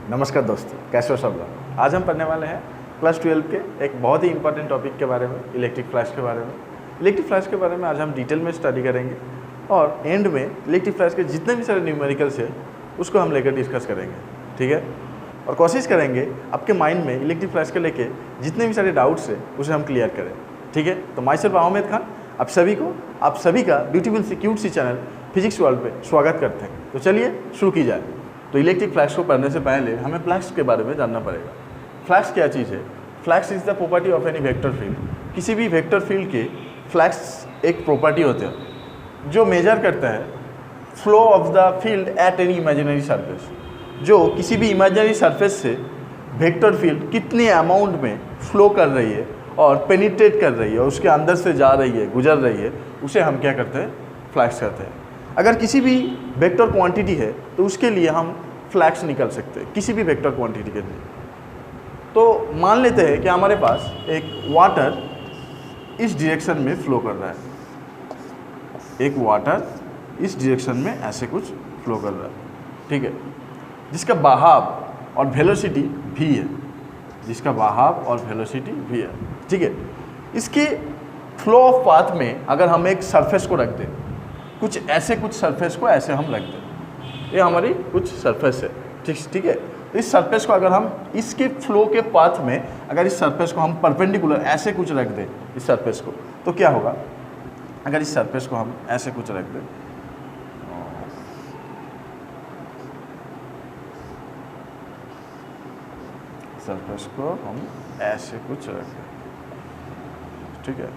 नमस्कार दोस्तों, कैसे हो सब लोग। आज हम पढ़ने वाले हैं क्लास 12 के एक बहुत ही इंपॉर्टेंट टॉपिक के बारे में, इलेक्ट्रिक फ्लैश के बारे में। इलेक्ट्रिक फ्लैश के बारे में आज हम डिटेल में स्टडी करेंगे और एंड में इलेक्ट्रिक फ्लैश के जितने भी सारे न्यूमेरिकल्स है उसको हम लेकर डिस्कस करेंगे, ठीक है। और कोशिश करेंगे आपके माइंड में इलेक्ट्रिक फ्लैश के लेके जितने भी सारे डाउट्स है उसे हम क्लियर करें, ठीक है। तो माई सेल्फ आमिर खान आप सभी का ब्यूटीफुल सी क्यूट सी चैनल फिजिक्स वर्ल्ड पे स्वागत करते हैं। तो चलिए शुरू की जाए। तो इलेक्ट्रिक फ्लैश को पढ़ने से पहले हमें फ्लैश के बारे में जानना पड़ेगा। फ्लैश क्या चीज़ है? Flash is the property of any vector field. किसी भी वेक्टर फील्ड के फ्लैश एक प्रॉपर्टी होते हैं जो मेजर करता है flow of the field at any imaginary surface. जो किसी भी इमेजिनरी सरफेस से वेक्टर फील्ड कितने अमाउंट में फ्लो कर रही है और पेनिट्रेट कर रही है और उसके अंदर से जा रही है, गुजर रही है, उसे हम क्या करते हैं? फ्लैश करते हैं। अगर किसी भी वेक्टर क्वांटिटी है तो उसके लिए हम फ्लैक्स निकाल सकते हैं, किसी भी वेक्टर क्वांटिटी के लिए। तो मान लेते हैं कि हमारे पास एक वाटर इस डायरेक्शन में फ्लो कर रहा है, एक वाटर इस डायरेक्शन में ऐसे कुछ फ्लो कर रहा है, ठीक है, जिसका बहाव और वेलोसिटी v है, जिसका बहाव और वेलोसिटी v है, ठीक है। इसके फ्लो ऑफ पाथ में अगर हम एक सरफेस को रख दें, कुछ ऐसे कुछ सरफेस को ऐसे हम रख दें, ये हमारी कुछ सरफेस है, ठीक है। तो इस सरफेस को अगर हम इसके फ्लो के पाथ में अगर इस सरफेस को हम परपेंडिकुलर ऐसे कुछ रख दें इस सरफेस को, तो क्या होगा? अगर इस सरफेस को हम ऐसे कुछ रख दें, सरफेस को हम ऐसे कुछ रख दें, ठीक है,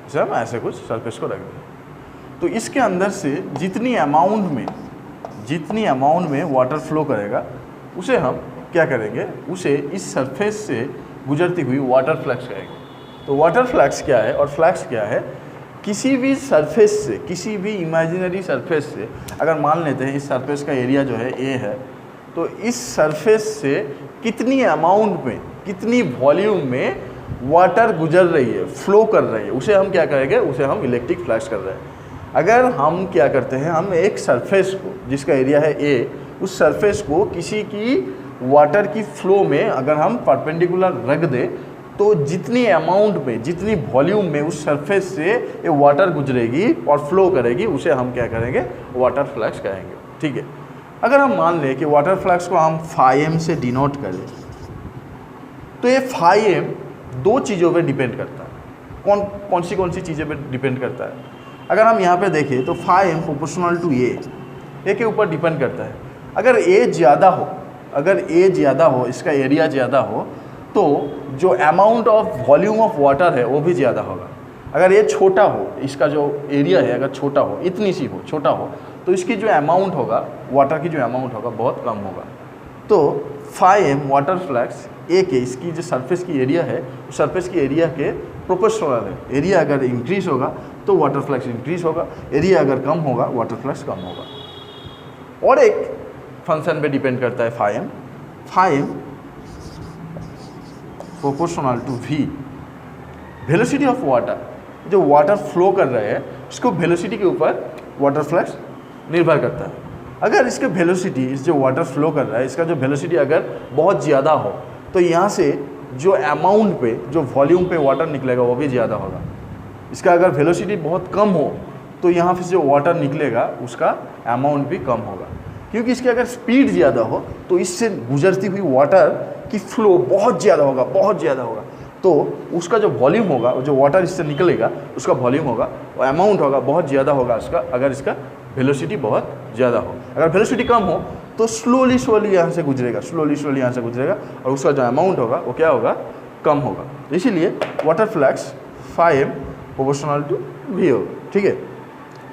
इसे हम ऐसे कुछ सरफेस को रख दें, तो इसके अंदर से जितनी अमाउंट में वाटर फ्लो करेगा उसे हम क्या करेंगे? उसे इस सरफेस से गुजरती हुई वाटर फ्लक्स कहेंगे। तो वाटर फ्लक्स क्या है और फ्लक्स क्या है? किसी भी सरफेस से, किसी भी इमेजिनरी सरफेस से अगर मान लेते हैं इस सरफेस का एरिया जो है ए है, तो इस सरफेस से कितनी अमाउंट में, कितनी वॉल्यूम में वाटर गुजर रही है, फ्लो कर रही है, उसे हम क्या करेंगे? उसे हम इलेक्ट्रिक फ्लक्स कर रहे हैं। अगर हम क्या करते हैं, हम एक सरफेस को जिसका एरिया है ए, उस सरफेस को किसी की वाटर की फ्लो में अगर हम परपेंडिकुलर रख दें, तो जितनी अमाउंट में, जितनी वॉल्यूम में उस सरफेस से ये वाटर गुजरेगी और फ्लो करेगी, उसे हम क्या करेंगे? वाटर फ्लक्स कहेंगे, ठीक है। अगर हम मान लें कि वाटर फ्लक्स को हम φm से डिनोट करें, तो ये φm दो चीज़ों पे डिपेंड करता है। कौन सी चीज़ें पे डिपेंड करता है? अगर हम यहाँ पे देखें तो φm प्रोपोर्शनल टू ए के ऊपर डिपेंड करता है। अगर ए ज़्यादा हो, इसका एरिया ज़्यादा हो, तो जो amount of volume of water है वो भी ज़्यादा होगा। अगर ये छोटा हो, इसका जो एरिया है अगर छोटा हो, इतनी सी हो, छोटा हो, तो इसकी जो अमाउंट होगा, वाटर की जो अमाउंट होगा, बहुत कम होगा। तो φm वाटर फ्लक्स ए के, इसकी जो सरफेस की एरिया है, उस सरफेस की एरिया के प्रोपोर्शनल है। एरिया अगर इंक्रीज होगा तो वाटर फ्लक्स इंक्रीज होगा, एरिया अगर कम होगा वाटर फ्लक्स कम होगा। और एक फंक्शन पे डिपेंड करता है φm proportional to v, velocity of water. जो वाटर फ्लो कर रहा है उसको वेलोसिटी के ऊपर वाटर फ्लक्स निर्भर करता है। अगर इसका वेलोसिटी, इस जो वाटर फ्लो कर रहा है, इसका जो वेलोसिटी अगर बहुत ज़्यादा हो, तो यहाँ से जो अमाउंट पे, जो वॉल्यूम पे वाटर निकलेगा वो भी ज़्यादा होगा। इसका अगर वेलोसिटी बहुत कम हो तो यहाँ से जो वाटर निकलेगा उसका अमाउंट भी कम होगा, क्योंकि इसकी अगर स्पीड ज़्यादा हो तो इससे गुजरती हुई वाटर की फ्लो बहुत ज़्यादा होगा, तो उसका जो वॉल्यूम होगा, जो वाटर इससे निकलेगा उसका वॉल्यूम होगा, वो अमाउंट होगा, बहुत ज़्यादा होगा उसका, अगर इसका वेलोसिटी बहुत ज़्यादा हो। अगर वेलोसिटी कम हो तो स्लोली यहाँ से गुजरेगा, और उसका जो अमाउंट होगा वो क्या होगा? कम होगा। इसीलिए water flux φm proportional to v होगा, ठीक है।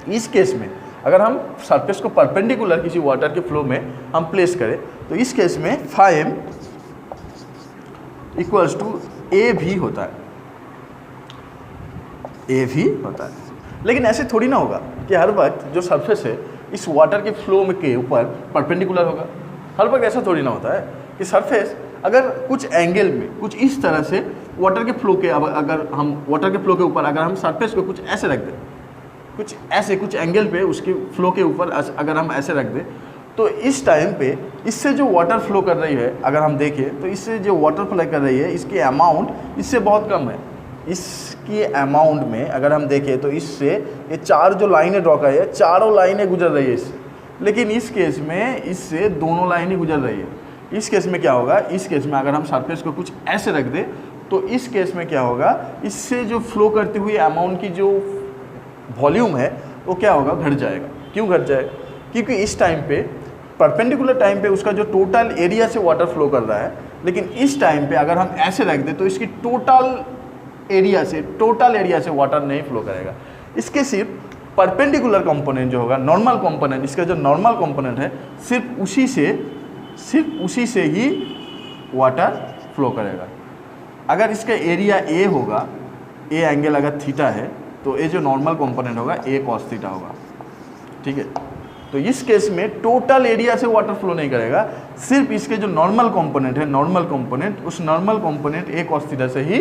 इस केस में अगर हम सरफेस को परपेंडिकुलर किसी वाटर के फ्लो में हम प्लेस करें, तो इस केस में φm इक्वल्स टू av होता है, लेकिन ऐसे थोड़ी ना होगा कि हर वक्त जो सरफेस है इस वाटर के फ्लो में के ऊपर परपेंडिकुलर होगा। हर वक्त ऐसा थोड़ी ना होता है कि सरफेस अगर कुछ एंगल में, कुछ इस तरह से वाटर के फ्लो के, अगर हम वाटर के फ्लो के ऊपर अगर हम सरफेस को कुछ ऐसे रख दें, कुछ एंगल पे उसके फ्लो के ऊपर अगर हम ऐसे रख दें, तो इस टाइम पे इससे जो वाटर फ्लो कर रही है, अगर हम देखें तो इससे जो वाटर फ्लो कर रही है इसकी अमाउंट इससे बहुत कम है। इसकी अमाउंट में अगर हम देखें तो इससे ये 4 जो लाइनें ड्रॉ कर है, चारों लाइनें गुजर रही है इससे, लेकिन इस केस में इससे दोनों लाइनें गुजर रही है। इस केस में क्या होगा, इस केस में अगर हम सरफेस को कुछ ऐसे रख दें तो इस केस में क्या होगा, इससे जो फ्लो करती हुई अमाउंट की जो वॉल्यूम है वो क्या होगा, घट जाएगा। क्यों घट जाएगा, क्योंकि इस टाइम पे परपेंडिकुलर टाइम पे उसका जो टोटल एरिया से वाटर फ्लो कर रहा है, लेकिन इस टाइम पे अगर हम ऐसे रख दें तो इसकी टोटल एरिया से वाटर नहीं फ्लो करेगा। इसके सिर्फ परपेंडिकुलर कंपोनेंट जो होगा, नॉर्मल कंपोनेंट, इसका जो नॉर्मल कंपोनेंट है सिर्फ उसी से ही वाटर फ्लो करेगा। अगर इसका एरिया ए होगा, ए एंगल अगर थीटा है तो ये जो नॉर्मल कंपोनेंट होगा ए कॉस थीटा होगा, ठीक है। तो इस केस में टोटल एरिया से वाटर फ्लो नहीं करेगा, सिर्फ इसके जो नॉर्मल कंपोनेंट है, उस नॉर्मल कंपोनेंट ए कॉस थीटा से ही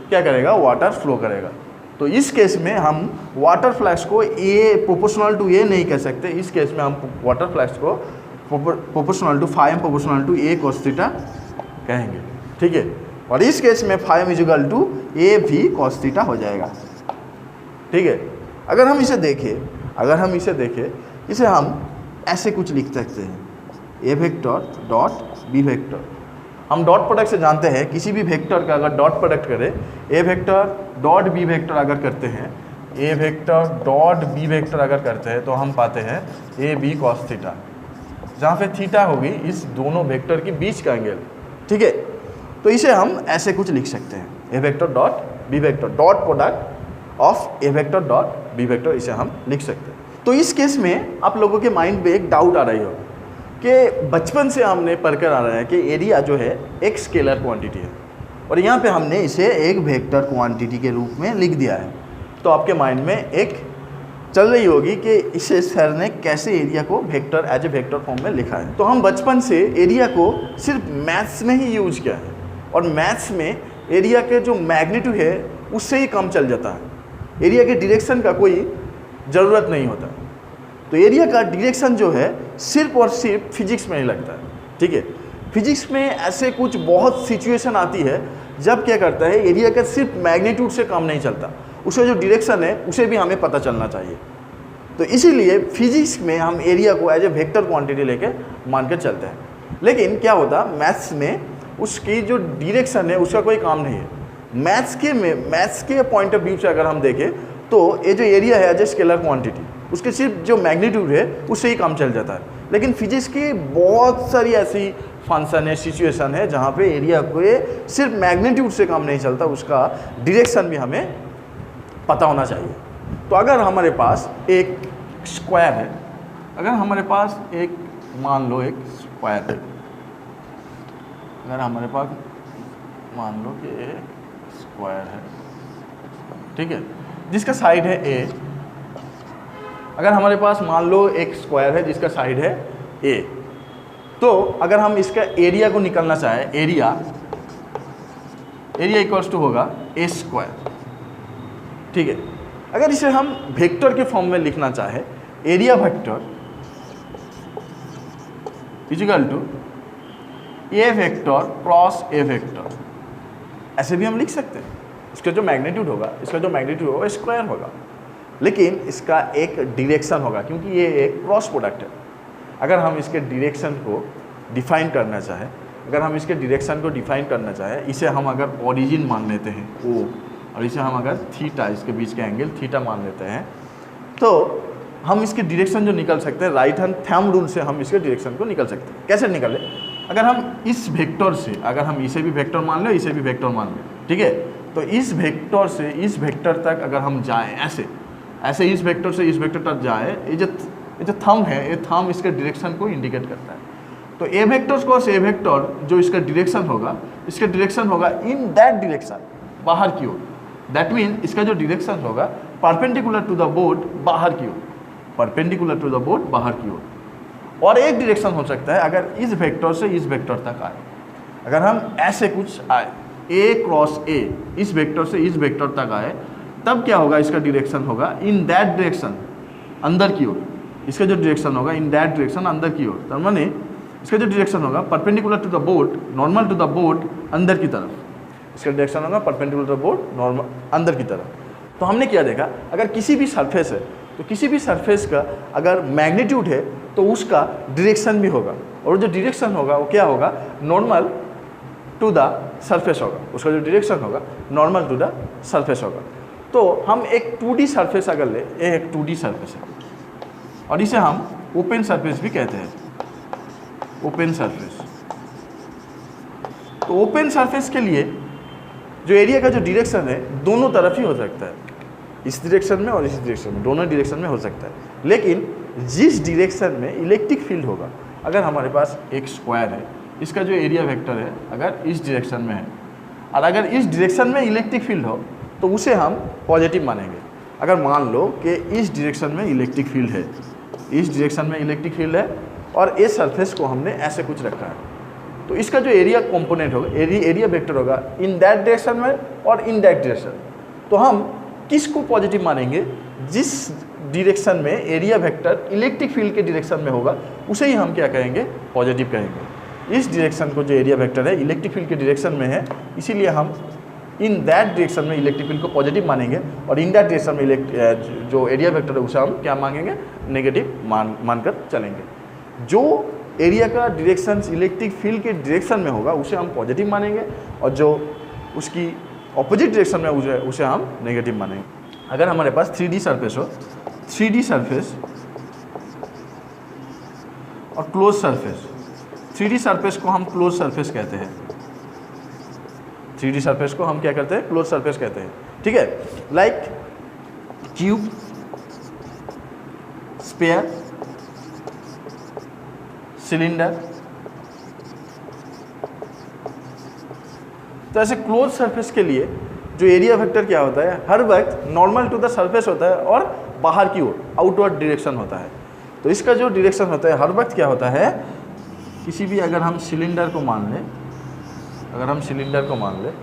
क्या करेगा, वाटर फ्लो करेगा। तो इस केस में हम वाटर फ्लक्स को ए प्रोपोर्शनल टू ए नहीं कह सकते, इस केस में हम वाटर फ्लक्स को proportional to phi proportional to A cos theta कहेंगे, ठीक है। और इस केस में फाई इक्वल टू ए भी कॉस थीटा हो जाएगा, ठीक है। अगर हम इसे देखें, इसे हम ऐसे कुछ लिख सकते हैं, A vector dot B vector. हम डॉट प्रोडक्ट से जानते हैं किसी भी वेक्टर का अगर डॉट प्रोडक्ट करें, ए वेक्टर डॉट बी वेक्टर अगर करते हैं, A vector dot B vector अगर करते हैं तो हम पाते हैं ए बी कॉस थीटा, जहाँ पे थीटा होगी इस दोनों वेक्टर के बीच का एंगल, ठीक है। तो इसे हम ऐसे कुछ लिख सकते हैं, A vector dot B vector, dot product of A vector dot B vector, इसे हम लिख सकते हैं। तो इस केस में आप लोगों के माइंड में एक डाउट आ रही हो कि बचपन से हमने पढ़कर आ रहे हैं कि एरिया जो है एक स्केलर क्वांटिटी है और यहाँ पे हमने इसे एक वेक्टर क्वांटिटी के रूप में लिख दिया है। तो आपके माइंड में एक चल रही होगी कि इसे सर ने कैसे एरिया को vector as a vector form में लिखा है। तो हम बचपन से एरिया को सिर्फ मैथ्स में ही यूज किया है और मैथ्स में एरिया के जो मैग्नीट्यूड है उससे ही कम चल जाता है, एरिया के डायरेक्शन का कोई ज़रूरत नहीं होता। तो एरिया का डायरेक्शन जो है सिर्फ और सिर्फ फिजिक्स में ही लगता है, ठीक है। फिजिक्स में ऐसे कुछ बहुत सिचुएशन आती है जब क्या करता है, एरिया का सिर्फ मैग्नीट्यूड से काम नहीं चलता, उसका जो डायरेक्शन है उसे भी हमें पता चलना चाहिए। तो इसीलिए फिजिक्स में हम एरिया को एज ए वेक्टर क्वांटिटी लेके मान के चलते हैं। लेकिन क्या होता, मैथ्स में उसकी जो डायरेक्शन है उसका कोई काम नहीं है। मैथ्स के पॉइंट ऑफ व्यू से अगर हम देखें तो ये जो एरिया है एज ए स्केलर क्वांटिटी, उसके सिर्फ जो मैग्नीट्यूड है उससे ही काम चल जाता है। लेकिन फिजिक्स की बहुत सारी ऐसी फंक्शन है, सिचुएशन है जहाँ पे एरिया को ये सिर्फ मैग्नीट्यूड से काम नहीं चलता, उसका डायरेक्शन भी हमें पता होना चाहिए। तो अगर हमारे पास एक स्क्वायर है, अगर हमारे पास एक मान लो एक स्क्वायर है, अगर हमारे पास मान लो कि एक स्क्वायर है, ठीक है, जिसका साइड है ए। अगर हमारे पास मान लो एक स्क्वायर है जिसका साइड है ए, तो अगर हम इसका एरिया को निकालना चाहें, एरिया इक्वल्स टू होगा ए स्क्वायर, ठीक है। अगर इसे हम वेक्टर के फॉर्म में लिखना चाहें, area vector equal to A vector cross A vector, ऐसे भी हम लिख सकते हैं। इसका जो मैग्नीट्यूड होगा स्क्वायर होगा, लेकिन इसका एक डायरेक्शन होगा क्योंकि ये एक क्रॉस प्रोडक्ट है। अगर हम इसके डायरेक्शन को डिफाइन करना चाहें, इसे हम अगर ओरिजिन मान लेते हैं ओ, और इसे हम अगर थीटा, इसके बीच का एंगल थीटा मान लेते हैं, तो हम इसके डायरेक्शन जो निकल सकते हैं, राइट हैंड थंब रूल से हम इसके डायरेक्शन को निकल सकते हैं। कैसे निकालें, अगर हम इस वेक्टर से, अगर हम इसे भी वेक्टर मान लें, इसे भी वेक्टर मान लें, ठीक है, तो इस वेक्टर से इस वेक्टर तक अगर हम जाएं, ऐसे इस वेक्टर से इस वेक्टर तक जाएं, ये जो थंब है, ये थंब इसके डायरेक्शन को इंडिकेट करता है। तो ए वेक्टर क्रॉस ए वेक्टर जो इसका डायरेक्शन होगा, इन दैट डायरेक्शन, बाहर की ओर। दैट मीन इसका जो डायरेक्शन होगा परपेंडिकुलर टू द बोर्ड, बाहर की ओर। और एक डायरेक्शन हो सकता है अगर इस वेक्टर से इस वेक्टर तक आए, अगर हम ऐसे कुछ आए, ए क्रॉस ए, इस वेक्टर से इस वेक्टर तक आए, तब क्या होगा, इसका डायरेक्शन होगा इन दैट डायरेक्शन, अंदर की ओर। इसका जो डायरेक्शन होगा इन दैट डायरेक्शन अंदर की ओर, तो माने इसका जो डायरेक्शन होगा perpendicular to the board, normal to the board, अंदर की तरफ, इसका डायरेक्शन होगा perpendicular to the board, normal अंदर की तरफ। तो हमने क्या देखा, अगर किसी भी सरफेस है तो किसी भी सरफेस का अगर मैग्नीट्यूड है तो उसका डायरेक्शन भी होगा, और जो डायरेक्शन होगा वो क्या होगा, नॉर्मल टू द सरफेस होगा, उसका जो डायरेक्शन होगा नॉर्मल टू द सरफेस होगा। तो हम एक 2D सरफेस अगर ले, ये एक 2D सरफेस है और इसे हम ओपन सरफेस भी कहते हैं, ओपन सरफेस। तो ओपन सरफेस के लिए जो एरिया का जो डायरेक्शन है दोनों तरफ ही हो सकता है, इस डायरेक्शन में और इस डायरेक्शन में, दोनों डायरेक्शन में हो सकता है। लेकिन जिस डायरेक्शन में इलेक्ट्रिक फील्ड होगा, अगर हमारे पास एक स्क्वायर है, इसका जो एरिया वेक्टर है अगर इस डायरेक्शन में है और अगर इस डायरेक्शन में इलेक्ट्रिक फील्ड हो तो उसे हम पॉजिटिव मानेंगे। अगर मान लो कि इस डायरेक्शन में इलेक्ट्रिक फील्ड है, इस डायरेक्शन में इलेक्ट्रिक फील्ड है और इस सरफेस को हमने ऐसे कुछ रखा है, तो इसका जो एरिया कंपोनेंट होगा, एरिया वेक्टर होगा इन दैट डायरेक्शन में और इन दैट डायरेक्शन। तो हम किसको पॉजिटिव मानेंगे, जिस डायरेक्शन में एरिया वेक्टर इलेक्ट्रिक फील्ड के डायरेक्शन में होगा उसे ही हम क्या कहेंगे, पॉजिटिव कहेंगे। इस डायरेक्शन को जो एरिया वेक्टर है इलेक्ट्रिक फील्ड के डायरेक्शन में है, इसीलिए हम इन दैट डायरेक्शन में इलेक्ट्रिक फील्ड को पॉजिटिव मानेंगे और इन दैट डायरेक्शन में जो एरिया वेक्टर है उसे हम क्या मानेंगे, नेगेटिव मानकर चलेंगे। जो एरिया का डायरेक्शन इलेक्ट्रिक फील्ड के डायरेक्शन में होगा उसे हम पॉजिटिव मानेंगे और जो उसकी ऑपोजिट डायरेक्शन में उसे हम नेगेटिव मानेंगे। अगर हमारे पास 3D सरफेस हो, 3D सरफेस और क्लोज सरफेस, 3D सरफेस को हम क्लोज सरफेस कहते हैं, 3D सरफेस को हम क्या कहते हैं, क्लोज सरफेस कहते हैं। ठीक है, लाइक क्यूब, स्फीयर, सिलेंडर। तो ऐसे क्लोज सरफेस के लिए जो एरिया वेक्टर क्या होता है, हर वक्त नॉर्मल टू द सरफेस होता है और बाहर की ओर आउटवर्ड डायरेक्शन होता है। तो इसका जो डायरेक्शन होता है हर वक्त क्या होता है, किसी भी अगर हम सिलेंडर को मान लें, अगर हम सिलेंडर को मान लें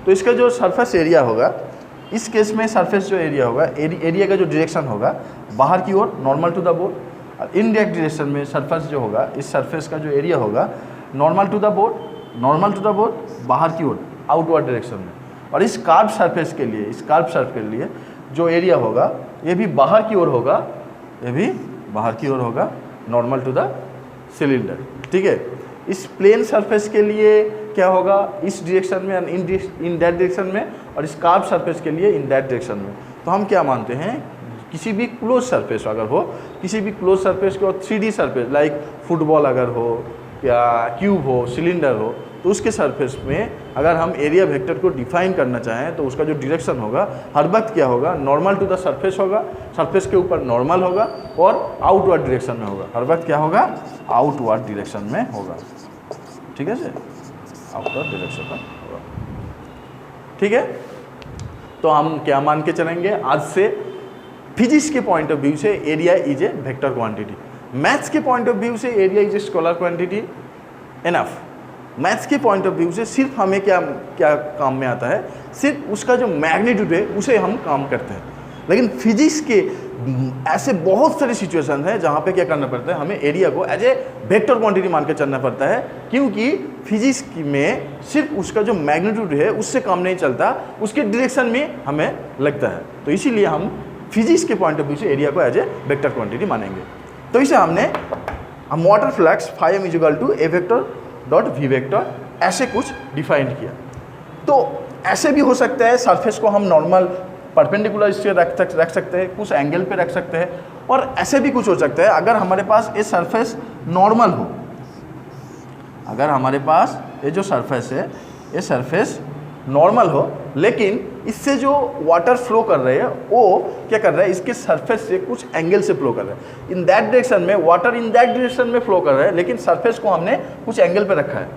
तो इसका जो सरफेस एरिया होगा, इस केस में सरफेस जो एरिया होगा, एरिया का जो डायरेक्शन होगा बाहर की ओर नॉर्मल टू द बोर्ड, और इनडायरेक्ट डायरेक्शन में सरफेस जो होगा, इस सरफेस का जो एरिया होगा normal to the board, normal to the board बाहर की ओर आउटवर्ड डायरेक्शन में। और इस कार्व सरफेस के लिए, इस कार्व सरफेस के लिए जो एरिया होगा ये भी बाहर की ओर होगा, ये भी बाहर की ओर होगा, नॉर्मल टू द सिलेंडर। ठीक है, इस प्लेन सरफेस के लिए क्या होगा, इस डायरेक्शन में इन दैट डायरेक्शन में, और इस कार्व सरफेस के लिए इन दैट डायरेक्शन में। तो हम क्या मानते हैं, किसी भी क्लोज सरफेस अगर हो, किसी भी क्लोज सरफेस को 3D सरफेस लाइक फुटबॉल अगर हो या क्यूब हो, सिलेंडर हो, तो उसके सरफेस में अगर हम एरिया वेक्टर को डिफाइन करना चाहें तो उसका जो डायरेक्शन होगा हर वक्त क्या होगा, नॉर्मल टू द सरफेस होगा, सरफेस के ऊपर नॉर्मल होगा और आउटवर्ड डायरेक्शन में होगा, हर वक्त क्या होगा, आउटवर्ड डायरेक्शन में होगा। ठीक है सर, आउटवर्ड डायरेक्शन में होगा। ठीक है, तो हम क्या मान के चलेंगे, आज से फिजिक्स के पॉइंट ऑफ व्यू से area is a vector quantity, maths के पॉइंट ऑफ व्यू से area is a scalar quantity, enough. Maths के पॉइंट ऑफ व्यू से सिर्फ हमें क्या क्या काम में आता है, सिर्फ उसका जो मैग्नीट्यूड है उसे हम काम करते हैं। लेकिन फिजिक्स के ऐसे बहुत सारे सिचुएशन हैं जहाँ पे क्या करना पड़ता है, हमें एरिया को एज ए वेक्टर क्वांटिटी मान के चलना पड़ता है, क्योंकि फिजिक्स में सिर्फ उसका जो मैग्नीट्यूड है उससे काम नहीं चलता, उसके डायरेक्शन में हमें लगता है। तो इसीलिए हम फिजिक्स के पॉइंट ऑफ व्यू से एरिया को एज ए वेक्टर क्वांटिटी मानेंगे। तो इसे हमने water flux φm = a vector dot V vector ऐसे कुछ डिफाइन किया। तो ऐसे भी हो सकता है, सरफेस को हम नॉर्मल परपेंडिकुलर इससे रख सकते हैं, कुछ एंगल पे रख सकते हैं, और ऐसे भी कुछ हो सकता है अगर हमारे पास ये सरफेस नॉर्मल हो, अगर हमारे पास ये जो सरफेस है ये सरफेस नॉर्मल हो, लेकिन इससे जो वाटर फ्लो कर रहे हैं वो क्या कर रहा है, इसके सरफेस से कुछ एंगल से फ्लो कर रहा है, इन दैट डायरेक्शन में वाटर इन दैट डायरेक्शन में फ्लो कर रहा है, लेकिन सरफेस को हमने कुछ एंगल पे रखा है।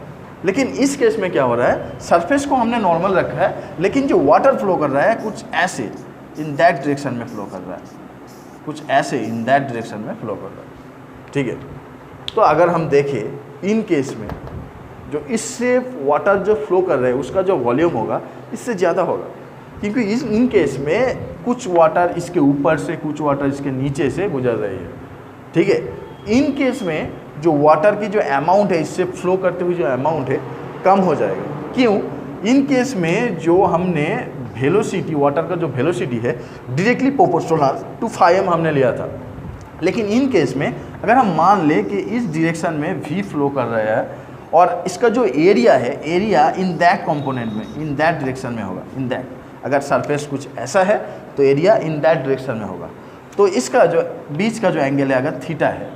लेकिन इस केस में क्या हो रहा है, सरफेस को हमने नॉर्मल रखा है, लेकिन जो वाटर फ्लो कर रहा है कुछ ऐसे इन दैट डायरेक्शन में फ्लो कर रहा है, कुछ ऐसे इन दैट डायरेक्शन में फ्लो कर रहा है। ठीक है, तो अगर हम देखें इन केस में जो इससे वाटर जो फ्लो कर रहा है उसका जो वॉल्यूम होगा इससे ज़्यादा होगा, क्योंकि इन केस में कुछ वाटर इसके ऊपर से, कुछ वाटर इसके नीचे से गुजर रही है। ठीक है। इन केस में जो वाटर की जो अमाउंट है, इससे फ्लो करते हुए जो अमाउंट है कम हो जाएगा। क्यों? इन केस में जो हमने वेलोसिटी, वाटर का जो वेलोसिटी है डायरेक्टली प्रोपोर्शनल टू फाइव हमने लिया था, लेकिन इन केस में अगर हम मान ले कि इस डायरेक्शन में v फ्लो कर रहा है और इसका जो एरिया है, एरिया इन दैट कंपोनेंट में, इन दैट डायरेक्शन में होगा, इन दैट, अगर सरफेस कुछ ऐसा है तो एरिया इन दैट डायरेक्शन में होगा, तो इसका जो बीच का जो एंगल है अगर थीटा है,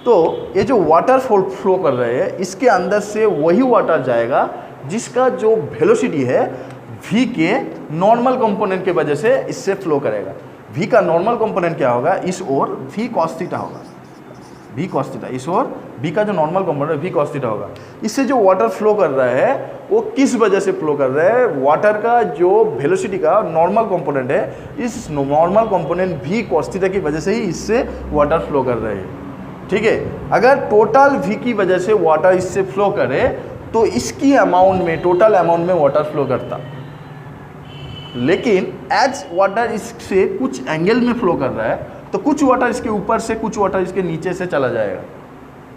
तो ये जो वाटर फ्लो कर रहे हैं इसके अंदर से वही वाटर जाएगा जिसका जो वेलोसिटी है v के नॉर्मल कंपोनेंट के वजह से इससे फ्लो करेगा। v का नॉर्मल कंपोनेंट क्या होगा? इस ओर v cos थीटा होगा, v cos थीटा, इस ओर v का जो normal component v cos theta होगा। इससे जो वाटर फ्लो कर रहा है वो किस वजह से फ्लो कर रहा है? वाटर का जो वेलोसिटी का नॉर्मल कंपोनेंट है, इस normal component v cos theta की वजह से ही इससे वाटर फ्लो कर रहे हैं। ठीक है, अगर टोटल v की वजह से वाटर इससे फ्लो करे तो इसकी अमाउंट में, टोटल अमाउंट में वाटर फ्लो करता, लेकिन एज वाटर इससे कुछ एंगल में फ्लो कर रहा है तो कुछ वाटर इसके ऊपर से, कुछ वाटर इसके नीचे से चला जाएगा।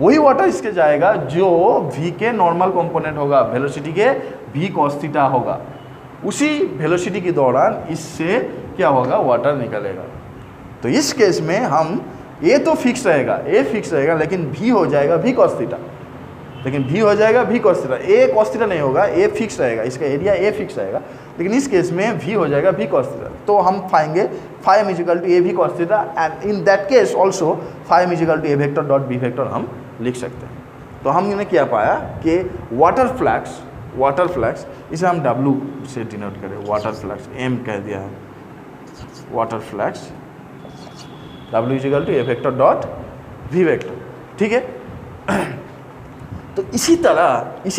वही वाटर इसके जाएगा जो v के नॉर्मल कंपोनेंट होगा, वेलोसिटी के v cos थीटा होगा। उसी वेलोसिटी के दौरान इससे क्या होगा? वाटर निकलेगा। तो इस केस में हम a तो फिक्स रहेगा, a फिक्स रहेगा, लेकिन v हो जाएगा v cos थीटा, लेकिन v हो जाएगा v cos theta, a cos theta नहीं होगा, a फिक्स रहेगा, इसका एरिया a फिक्स रहेगा, लेकिन इस केस में v हो जाएगा v cos थीटा। तो हम पाएंगे phi m equal to a v cos theta, and in that case also phi m equal to a vector dot b vector हम लिख सकते हैं। तो हमने क्या पाया कि वाटर फ्लक्स इसे हम w से डिनोट करें, वाटर फ्लक्स m कह दिया है, water flux w equal to a vector dot v vector. ठीक है, तो इसी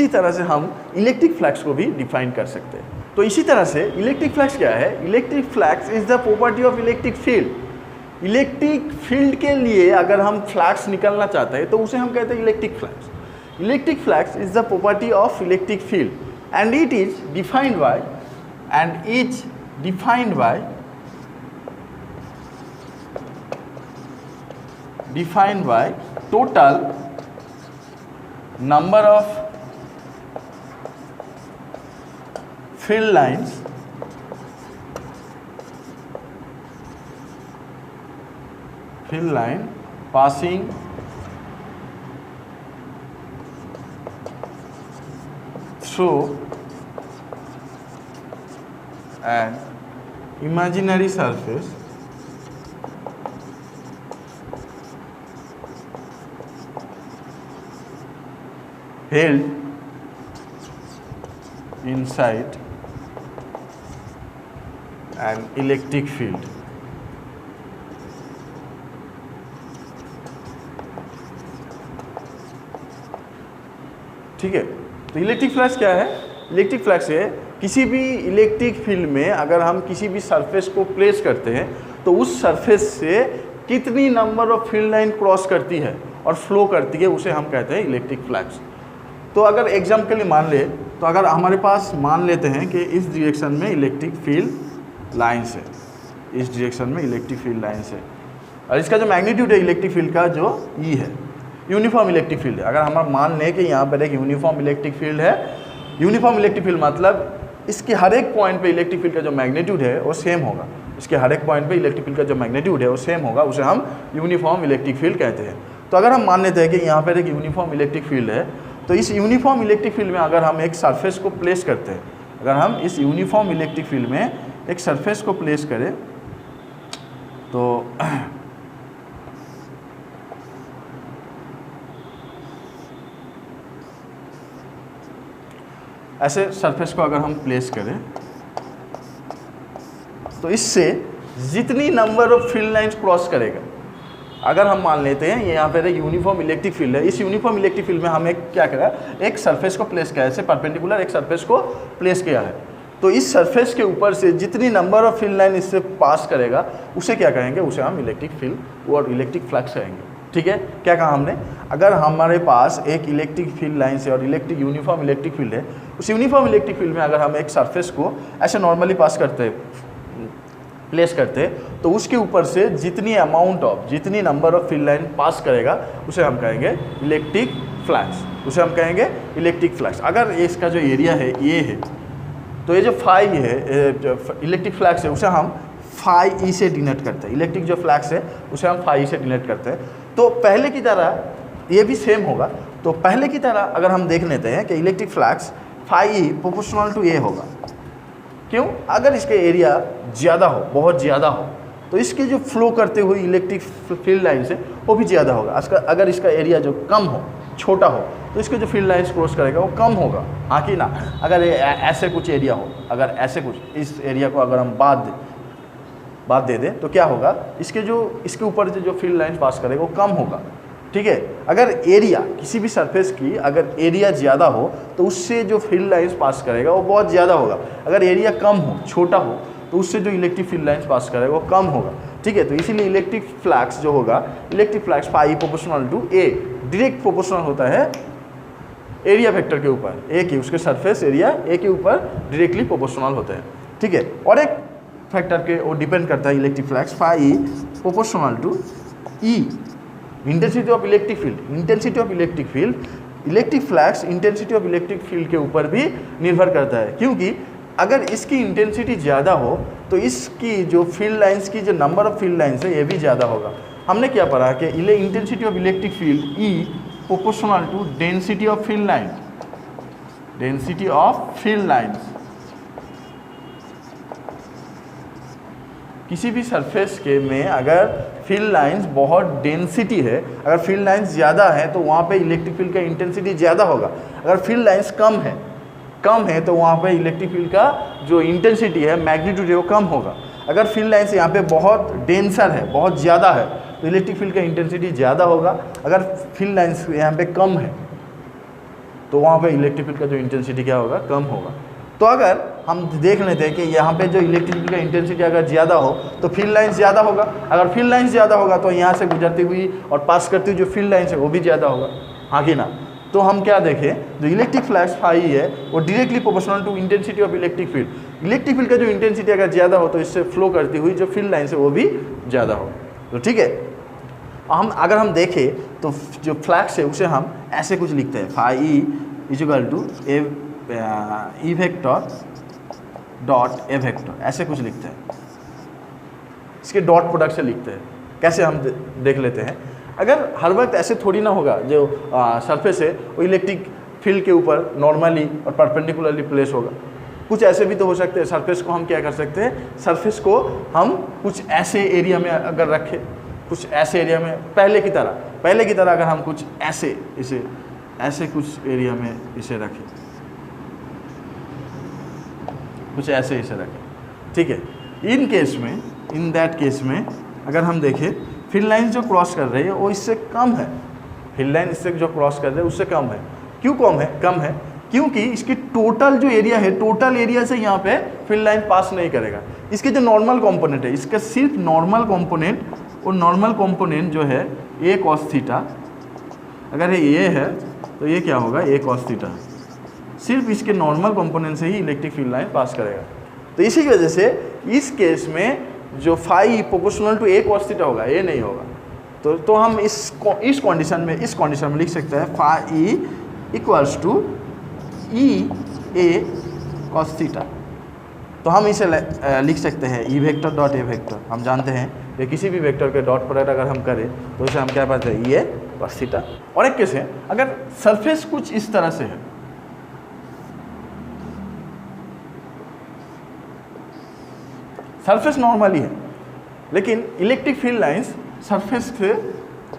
तरह से हम इलेक्ट्रिक फ्लक्स को भी डिफाइन कर सकते हैं। तो इसी तरह से इलेक्ट्रिक फ्लक्स क्या है? Electric flux is the property of electric field. Electric field के लिए अगर हम फ्लक्स निकालना चाहते हैं तो उसे हम कहते हैं electric flux. Electric flux is the property of electric field and it is defined by total number of field lines passing through an imaginary surface held inside an electric field। ठीक है, तो इलेक्ट्रिक फ्लक्स क्या है? Electric flux है किसी भी electric field में अगर हम किसी भी सरफेस को प्लेस करते हैं तो उस सरफेस से कितनी number of field line cross करती है और फ्लो करती है, उसे हम कहते हैं इलेक्ट्रिक फ्लक्स। तो अगर एग्जाम्पल के लिए मान ले, तो अगर हमारे पास मान लेते हैं कि इस डायरेक्शन में इलेक्ट्रिक फील्ड लाइन्स है, इस डायरेक्शन में इलेक्ट्रिक फील्ड लाइन्स है, और इसका जो मैग्नीट्यूड है इलेक्ट्रिक फील्ड का जो ई है, यूनिफॉर्म इलेक्ट्रिक फील्ड है। अगर हम मान लें कि यहाँ पर एक यूनिफॉर्म इलेक्ट्रिक फील्ड है, यूनिफॉर्म इलेक्ट्रिक फील्ड मतलब इसके हर एक पॉइंट पे इलेक्ट्रिक फील्ड का जो मैग्नीट्यूड है वो सेम होगा, इसके हर एक पॉइंट पे इलेक्ट्रिक फील्ड का जो मैग्नीट्यूड है वो सेम होगा, उसे हम यूनिफॉर्म इलेक्ट्रिक फील्ड कहते हैं। तो अगर हम मान लेते हैं कि यहाँ पर एक यूनिफॉर्म इलेक्ट्रिक फील्ड है, तो इस यूनिफॉर्म इलेक्ट्रिक फील्ड में अगर हम एक सरफेस को प्लेस करते हैं, अगर हम इस यूनिफॉर्म इलेक्ट्रिक फील्ड में एक सरफेस को प्लेस करें तो ऐसे सरफेस को अगर हम प्लेस करें तो इससे जितनी number of field lines cross करेगा, अगर हम मान लेते हैं ये यहाँ पर एक यूनिफॉर्म इलेक्ट्रिक फील्ड है, इस यूनिफॉर्म इलेक्ट्रिक फील्ड में हम एक क्या करा, एक सरफेस को प्लेस किया है, ऐसे परपेंडिकुलर एक सरफेस को प्लेस किया है, तो इस सरफेस के ऊपर से जितनी नंबर ऑफ फील्ड लाइन इससे पास करेगा उसे क्या कहेंगे, उसे हम इलेक्ट्रिक फील्ड और इलेक्ट्रिक फ्लक्स कहेंगे। ठीक है, क्या कहा हमने? अगर हमारे पास एक इलेक्ट्रिक फील्ड लाइन से और इलेक्ट्रिक यूनिफॉर्म इलेक्ट्रिक फील्ड है, उस यूनिफॉर्म इलेक्ट्रिक फील्ड में अगर हम एक सरफेस को ऐसे नॉर्मली पास करते हैं, प्लेस करते हैं, तो उसके ऊपर से जितनी नंबर ऑफ फील्ड लाइन पास करेगा उसे हम कहेंगे इलेक्ट्रिक फ्लक्स। अगर इसका जो एरिया है ये है, तो ये जो फाई है इलेक्ट्रिक फ्लक्स है, उसे हम फाई ई से डिनोट करते हैं। इलेक्ट्रिक जो फ्लक्स है उसे हम फाई ई से डिनोट करते हैं। तो पहले की तरह ये भी सेम होगा। तो पहले की तरह अगर हम देख लेते हैं कि electric flux phi E proportional to A होगा। क्यों? अगर इसका एरिया ज़्यादा हो, बहुत ज़्यादा हो, तो इसके जो फ्लो करते हुए इलेक्ट्रिक फील्ड लाइन्स है वो भी ज़्यादा होगा। अगर इसका एरिया जो कम हो, छोटा हो, तो इसके जो फील्ड लाइन्स क्रॉस करेगा वो कम होगा, हाँ कि ना। अगर ऐसे कुछ एरिया हो, अगर ऐसे कुछ इस एरिया को अगर हम बात दे दें, तो क्या होगा, इसके ऊपर जो फील्ड लाइन पास करेगा वो कम होगा, ठीक है। अगर एरिया किसी भी सरफेस की अगर एरिया ज़्यादा हो तो उससे जो फील्ड लाइन्स पास करेगा वो बहुत ज़्यादा होगा। अगर एरिया कम हो, छोटा हो, तो उससे जो इलेक्ट्रिक फील्ड लाइन्स पास करेगा वो कम होगा, ठीक है। तो इसीलिए इलेक्ट्रिक फ्लक्स जो होगा, electric flux phi proportional to A, direct proportional होता है एरिया वेक्टर के ऊपर, ए की उसके सरफेस एरिया ए के ऊपर डायरेक्टली प्रोपोर्शनल होते हैं, ठीक है। और एक फैक्टर के वो डिपेंड करता है electric flux phi proportional to E, intensity of electric field. Electric flux intensity of electric field के ऊपर भी निर्भर करता है, क्योंकि अगर इसकी इंटेंसिटी ज़्यादा हो तो इसकी जो फील्ड लाइंस की जो नंबर ऑफ फील्ड लाइंस है ये भी ज़्यादा होगा। हमने क्या पढ़ा कि intensity of electric field E proportional to density of field lines. किसी भी सरफेस के में अगर फील्ड लाइंस बहुत डेंसिटी है, अगर फील्ड लाइंस ज़्यादा है तो वहाँ पे इलेक्ट्रिक फील्ड का इंटेंसिटी ज़्यादा होगा। अगर फील्ड लाइंस कम है तो वहाँ पे इलेक्ट्रिक फील्ड का जो इंटेंसिटी है, मैग्नीट्यूड है, वो कम होगा। अगर फील्ड लाइंस यहाँ पे बहुत डेंसर है, बहुत ज़्यादा है, तो इलेक्ट्रिक फील्ड का इंटेंसिटी ज़्यादा होगा। अगर फील्ड लाइंस यहाँ पे कम है तो वहाँ पे इलेक्ट्रिक फील्ड का जो इंटेंसिटी क्या होगा, कम होगा। तो अगर हम देख लेते हैं कि यहाँ पे जो इलेक्ट्रिक फील्ड का इंटेंसिटी अगर ज़्यादा हो तो फील्ड लाइंस ज़्यादा होगा। अगर फील्ड लाइंस ज़्यादा होगा तो यहाँ से गुजरती हुई और पास करती हुई जो फील्ड लाइंस है वो भी ज़्यादा होगा, हाँ कि ना। तो हम क्या देखें, जो इलेक्ट्रिक फ्लक्स फाई है वो directly proportional to intensity of electric field. Electric field का जो इंटेंसिटी अगर ज़्यादा हो तो इससे फ्लो करती हुई जो फील्ड लाइन्स है वो भी ज़्यादा हो। तो ठीक है, अगर हम देखें तो जो फ्लक्स है उसे हम ऐसे कुछ लिखते हैं, phi E equal to E vector dot A vector, ऐसे कुछ लिखते हैं। इसके डॉट प्रोडक्ट से लिखते हैं। कैसे हम देख लेते हैं। अगर हर वक्त ऐसे थोड़ी ना होगा, जो सरफेस है वो इलेक्ट्रिक फील्ड के ऊपर नॉर्मली और परपेंडिकुलरली प्लेस होगा। कुछ ऐसे भी तो हो सकते हैं, सरफेस को हम क्या कर सकते हैं, सरफेस को हम कुछ ऐसे एरिया में अगर रखें, कुछ ऐसे एरिया में पहले की तरह अगर हम कुछ ऐसे कुछ एरिया में इसे रखें, कुछ ऐसे इसे रखें, ठीक है। इन दैट केस में अगर हम देखें, फील्ड लाइन जो क्रॉस कर रही है वो इससे कम है। फील्ड लाइन इससे जो क्रॉस कर रहे हैं उससे कम है। क्यों कम है? क्योंकि इसकी टोटल जो एरिया है, टोटल एरिया से यहाँ पे फील्ड लाइन पास नहीं करेगा। इसके जो नॉर्मल कंपोनेंट है, इसका सिर्फ नॉर्मल कंपोनेंट, और नॉर्मल कंपोनेंट जो है ए कॉस थीटा, अगर ये है तो ये क्या होगा, ए कॉस थीटा। सिर्फ इसके नॉर्मल कंपोनेंट से ही इलेक्ट्रिक फील्ड लाइन पास करेगा। तो इसी की वजह से इस केस में जो phi proportional to A cos theta होगा, ए नहीं होगा। तो हम इस कंडीशन में लिख सकते हैं phi equals to E A cos theta. तो हम इसे लिख सकते हैं E vector dot A vector. हम जानते हैं कि किसी भी वेक्टर के डॉट प्रोडक्ट अगर हम करें तो इसे हम क्या पाते हैं, ई ए कॉस थीटा। और एक केस है, अगर सरफेस कुछ इस तरह से है, सरफेस नॉर्मली है, लेकिन इलेक्ट्रिक फील्ड लाइंस सरफेस से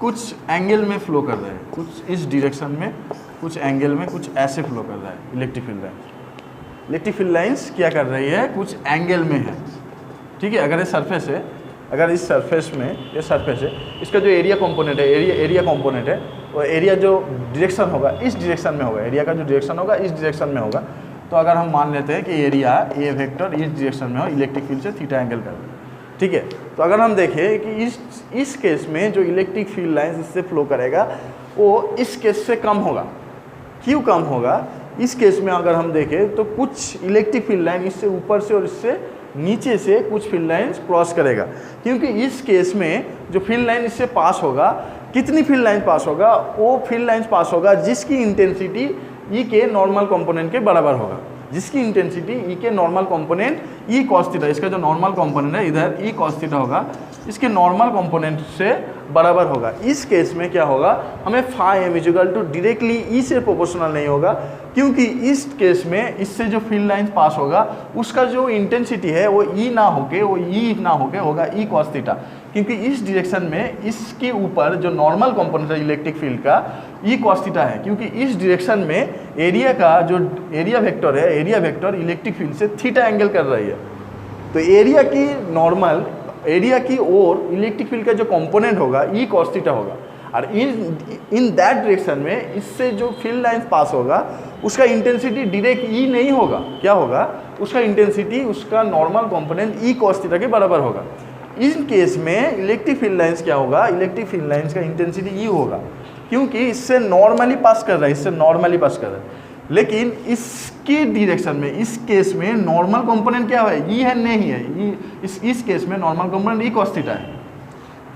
कुछ एंगल में फ्लो कर रहे हैं, कुछ इस डायरेक्शन में, कुछ एंगल में, कुछ ऐसे फ्लो कर रहा है इलेक्ट्रिक फील्ड लाइंस क्या कर रही है, कुछ एंगल में है, ठीक है। अगर ये सरफेस है, अगर इस सरफेस में ये सरफेस है, इसका जो एरिया कंपोनेंट है, एरिया कंपोनेंट है, वो एरिया जो डायरेक्शन होगा इस डायरेक्शन में होगा, एरिया का जो डायरेक्शन होगा इस डायरेक्शन में होगा। तो अगर हम मान लेते हैं कि एरिया ए वेक्टर इस डायरेक्शन में हो, इलेक्ट्रिक फील्ड से थीटा एंगल कर रहे हैं, ठीक है। तो अगर हम देखें कि इस केस में जो इलेक्ट्रिक फील्ड लाइंस इससे फ्लो करेगा वो इस केस से कम होगा। क्यों कम होगा? इस केस में अगर हम देखें तो कुछ इलेक्ट्रिक फील्ड लाइन इससे ऊपर से और इससे नीचे से कुछ फील्ड लाइंस क्रॉस करेगा, क्योंकि इस केस में जो फील्ड लाइन इससे पास होगा, कितनी फील्ड लाइन पास होगा, वो फील्ड लाइंस पास होगा जिसकी इंटेंसिटी ई के नॉर्मल कंपोनेंट के बराबर होगा, जिसकी इंटेंसिटी ई के normal component E cos theta, इसका जो नॉर्मल कंपोनेंट है इधर ई कॉस थीटा होगा, इसके नॉर्मल कंपोनेंट से बराबर होगा। इस केस में क्या होगा, हमें phi M equal to directly E से प्रोपोर्शनल नहीं होगा, क्योंकि इस केस में इससे जो फील्ड लाइन पास होगा उसका जो इंटेंसिटी है वो ई ना होके होगा ई कॉस थीटा, क्योंकि इस डायरेक्शन में इसके ऊपर जो नॉर्मल कंपोनेंट है इलेक्ट्रिक फील्ड का ई कॉस थीटा है, क्योंकि इस डायरेक्शन में एरिया का जो एरिया वेक्टर है, एरिया वेक्टर इलेक्ट्रिक फील्ड से थीटा एंगल कर रही है। तो एरिया की ओर इलेक्ट्रिक फील्ड का जो कंपोनेंट होगा ई कॉस थीटा होगा, और इन दैट डायरेक्शन में इससे जो फील्ड लाइन पास होगा उसका इंटेंसिटी डायरेक्ट ई नहीं होगा, क्या होगा, उसका इंटेंसिटी उसका normal component E cos theta के बराबर होगा। इन केस में इलेक्ट्रिक फील्ड लाइंस क्या होगा, इलेक्ट्रिक फील्ड लाइंस का इंटेंसिटी ई होगा, क्योंकि इससे नॉर्मली पास कर रहा है, लेकिन इसकी डायरेक्शन में इस केस में नॉर्मल कंपोनेंट क्या है, ई है, नहीं है, इस केस में normal component E cos theta है।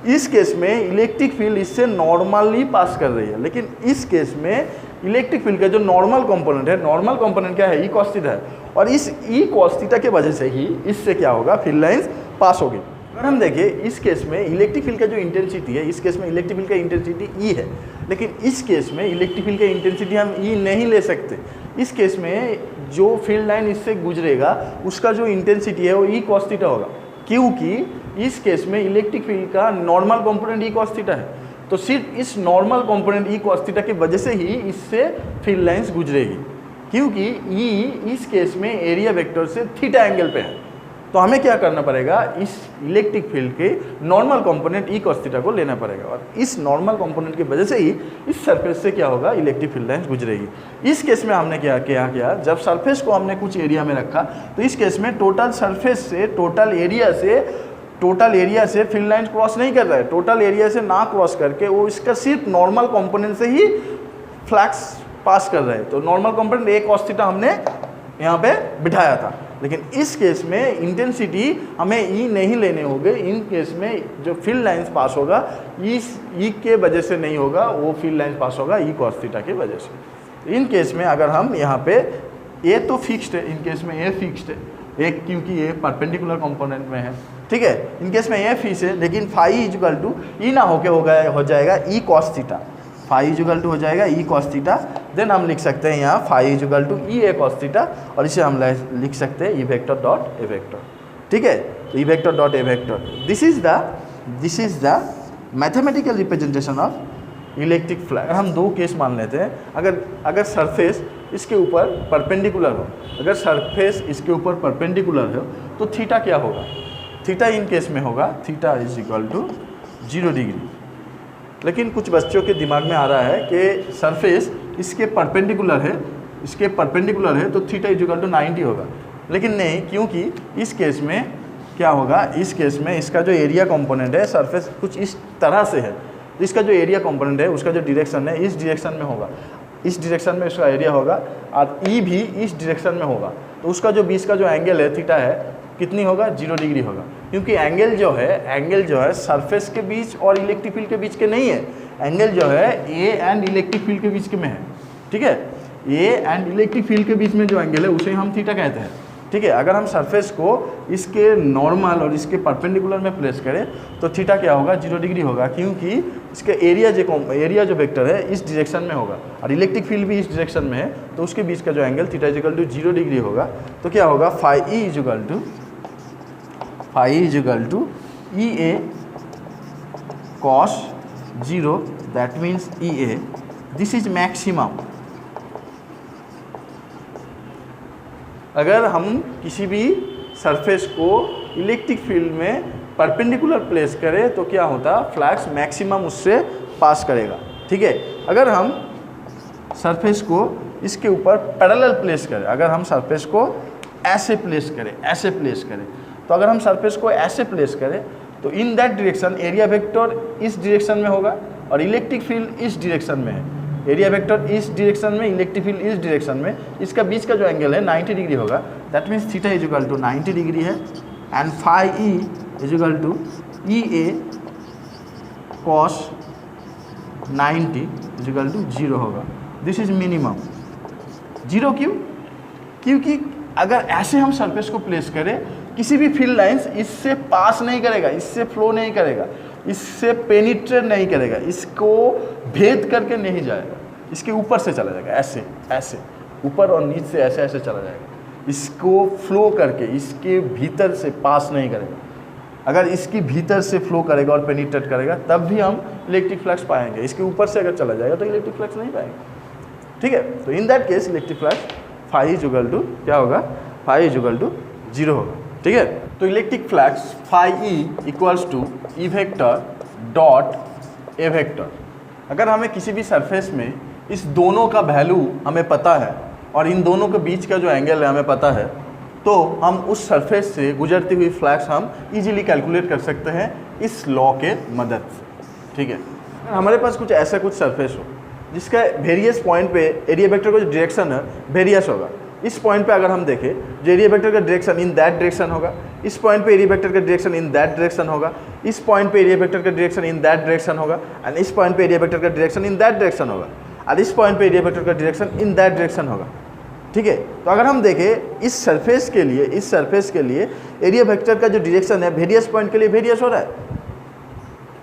इस केस में इलेक्ट्रिक फील्ड इससे नॉर्मली पास कर रही है, लेकिन इस केस में इलेक्ट्रिक फील्ड का जो नॉर्मल कंपोनेंट है, नॉर्मल कंपोनेंट क्या है, ई कॉस थीटा है, और इस ई कॉस थीटा के वजह से ही इससे क्या होगा, फील्ड लाइंस पास होगी। अगर हम देखें इस केस में इलेक्ट्रिक फील्ड का जो इंटेंसिटी है, इस केस में इलेक्ट्रिक फील्ड का इंटेंसिटी ई है, लेकिन इस केस में इलेक्ट्रिक फील्ड का इंटेंसिटी हम ई नहीं ले सकते। इस केस में जो फील्ड लाइन इससे गुजरेगा उसका जो इंटेंसिटी है वो ई कॉस थीटा होगा, क्योंकि इस केस में इलेक्ट्रिक फील्ड का normal component E cos theta है। तो सिर्फ इस normal component E cos theta की वजह से ही इससे फील्ड लाइंस गुजरेगी, क्योंकि ई इस केस में एरिया वेक्टर से थीटा एंगल पे है। तो हमें क्या करना पड़ेगा, इस इलेक्ट्रिक फील्ड के normal component E cos theta को लेना पड़ेगा, और इस नॉर्मल कंपोनेंट की वजह से ही इस सरफेस से क्या होगा, इलेक्ट्रिक फील्ड लाइंस गुजरेगी। इस केस में हमने क्या किया, जब सरफेस को हमने कुछ एरिया में रखा, तो इस केस में टोटल सरफेस से टोटल एरिया से फील्ड लाइन क्रॉस नहीं कर रहा है, टोटल एरिया से ना क्रॉस करके वो इसका सिर्फ नॉर्मल कंपोनेंट से ही फ्लक्स पास कर रहा है। तो नॉर्मल कंपोनेंट ए कॉस थीटा हमने यहाँ पे बिठाया था, लेकिन इस केस में इंटेंसिटी हमें ई नहीं लेने होंगे। इन केस में जो फील्ड लाइंस पास होगा इस ई के वजह से नहीं होगा, वो फील्ड लाइंस पास होगा ई कॉस थीटा की वजह से। इन केस में अगर हम यहाँ पे ए तो फिक्स्ड है, इन केस में ए फिक्स्ड है, एक क्योंकि ये परपेंडिकुलर कंपोनेंट में है, ठीक है। इन केस में ए फिक्स है, लेकिन फाई इक्वल टू ई ना होके हो जाएगा E cos theta, phi equal to हो जाएगा ई कॉस थीटा। देन हम लिख सकते हैं यहाँ phi equal to E A cos theta, और इसे हम लिख सकते हैं E vector dot A vector, ठीक है। तो E vector dot A vector, this is the mathematical representation of electric flux. हम दो केस मान लेते हैं, अगर सरफेस इसके ऊपर परपेंडिकुलर हो, अगर सरफेस इसके ऊपर परपेंडिकुलर हो तो थीटा क्या होगा, थीटा इन केस में होगा theta is equal to 0 degree. लेकिन कुछ बच्चों के दिमाग में आ रहा है कि सरफेस इसके परपेंडिकुलर है तो थीटा इज इक्वल टू 90 होगा, लेकिन नहीं, क्योंकि इस केस में क्या होगा, इस केस में इसका जो एरिया कंपोनेंट है सरफेस कुछ इस तरह से है, तो इसका जो एरिया कंपोनेंट है उसका जो डायरेक्शन है इस डायरेक्शन में होगा, इस डायरेक्शन में इसका एरिया होगा, और ई भी इस डायरेक्शन में होगा, तो उसका जो बीच का जो एंगल है थीटा है कितनी होगा, 0 डिग्री होगा, क्योंकि एंगल जो है सरफेस के बीच और इलेक्ट्रिक फील्ड के बीच के नहीं है, एंगल जो है ए एंड इलेक्ट्रिक फील्ड के बीच के में है, ठीक है। ए एंड इलेक्ट्रिक फील्ड के बीच में जो एंगल है उसे हम थीटा कहते हैं, ठीक है। अगर हम सरफेस को इसके नॉर्मल और इसके परपेंडिकुलर में प्लेस करें तो थीटा क्या होगा, 0 डिग्री होगा, क्योंकि इसके एरिया जो वेक्टर है इस डायरेक्शन में होगा और इलेक्ट्रिक फील्ड भी इस डायरेक्शन में है, तो उसके बीच का जो angle theta is equal to 0 degree होगा। तो क्या होगा, phi is equal to E A cos 0, that means E A, this is maximum. अगर हम किसी भी सरफेस को इलेक्ट्रिक फील्ड में परपेंडिकुलर प्लेस करें तो क्या होता, फ्लक्स मैक्सिमम उससे पास करेगा, ठीक है। अगर हम सरफेस को इसके ऊपर पैरेलल प्लेस करें, अगर हम सरफेस को ऐसे प्लेस करें, तो अगर हम सरफेस को ऐसे प्लेस करें तो in that direction area vector इस डायरेक्शन में होगा और इलेक्ट्रिक फील्ड इस डायरेक्शन में है, एरिया वेक्टर इस डायरेक्शन में, इलेक्ट्रिक फील्ड इस डायरेक्शन में, इसका बीच का जो एंगल है 90 डिग्री होगा। That means theta is equal to 90 degree है and phi E is equal to E A cos 90 is equal to 0 होगा। This is minimum. 0 क्यों? क्योंकि अगर ऐसे हम सरफेस को प्लेस करें, किसी भी फील्ड लाइंस इससे पास नहीं करेगा, इससे फ्लो नहीं करेगा, इससे पेनिट्रेट नहीं करेगा, इसको भेद करके नहीं जाएगा, इसके ऊपर से चला जाएगा, ऐसे ऐसे ऊपर और नीचे से ऐसे ऐसे चला जाएगा, इसको फ्लो करके इसके भीतर से पास नहीं करेगा। अगर इसकी भीतर से फ्लो करेगा और पेनिट्रेट करेगा तब भी हम इलेक्ट्रिक फ्लक्स पाएंगे। इसके ऊपर से अगर चला जाएगा तो इलेक्ट्रिक फ्लक्स नहीं पाएंगे। ठीक है, तो in that case electric flux phi is equal to क्या होगा? फाई इज इक्वल टू 0 होगा। ठीक है, तो electric flux phi E equals to E vector dot A vector. अगर हमें किसी भी सरफेस में इस दोनों का वैल्यू हमें पता है और इन दोनों के बीच का जो एंगल है हमें पता है, तो हम उस सरफेस से गुजरती हुई फ्लक्स हम इजीली कैलकुलेट कर सकते हैं इस लॉ के मदद से। ठीक है, हमारे पास कुछ ऐसा कुछ सरफेस हो जिसका वेरियस पॉइंट पे एरिया वेक्टर का जो डायरेक्शन है वेरियस होगा। इस पॉइंट पे अगर हम देखें, जो एरिया वेक्टर का डायरेक्शन इन दैट डायरेक्शन होगा, इस पॉइंट पे एरिया वेक्टर का डायरेक्शन इन दैट डायरेक्शन होगा, इस पॉइंट पे एरिया वेक्टर का डायरेक्शन इन दैट डायरेक्शन होगा, एंड इस पॉइंट पे एरिया वेक्टर का डायरेक्शन इन दैट डायरेक्शन होगा, और इस पॉइंट पे एरिया वेक्टर का डायरेक्शन इन दैट डायरेक्शन होगा। ठीक है, तो अगर हम देखें इस सरफेस के लिए एरिया वेक्टर का जो डायरेक्शन है वेरियस पॉइंट के लिए वेरियस हो रहा है,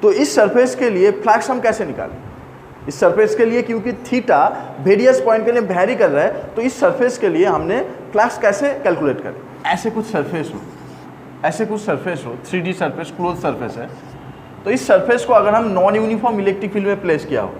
तो इस सरफेस के लिए फ्लक्स हम कैसे निकालें? इस सरफेस के लिए क्योंकि थीटा वेरियस पॉइंट के लिए वैरी कर रहा है, तो इस सरफेस के लिए हमने फ्लक्स कैसे कैलकुलेट करें? ऐसे कुछ सरफेस हो 3D सरफेस, क्लोज सरफेस है, तो इस सरफेस को अगर हम नॉन यूनिफॉर्म इलेक्ट्रिक फील्ड में प्लेस किया हो,